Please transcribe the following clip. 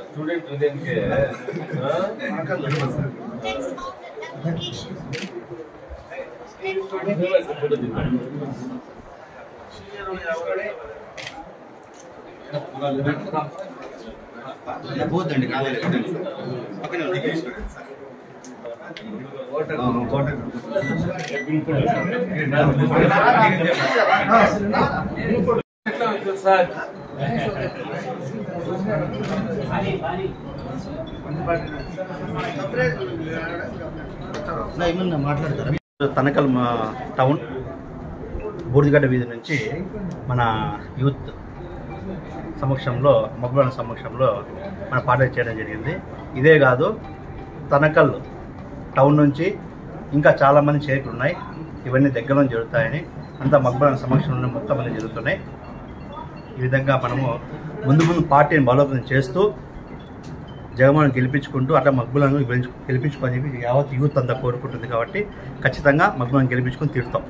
Student within के పోతండి కావాలి పక్కనే సార్ ఏమన్నా మాట్లాడతారా? తనకల్ టౌన్ బూడిదగడ్డ వీధి నుంచి మన యూత్ సమక్షంలో మగ్గుల సమక్షంలో మన పాటలు చేయడం జరిగింది. ఇదే కాదు, తనకల్ టౌన్ నుంచి ఇంకా చాలామంది చేతులు ఉన్నాయి. ఇవన్నీ దగ్గరలో జరుగుతాయని అంతా మగ్గుల సమక్షంలో మొత్తం అన్నీ జరుగుతున్నాయి. ఈ విధంగా మనము ముందు పార్టీని బలోపేతం చేస్తూ జగన్మోహన్ గెలిపించుకుంటూ అట్లా మగ్గులను గెలిపించుకొని చెప్పి యావత్ యూత్ అంతా కోరుకుంటుంది. కాబట్టి ఖచ్చితంగా మగ్గులను గెలిపించుకొని తీరుతాం.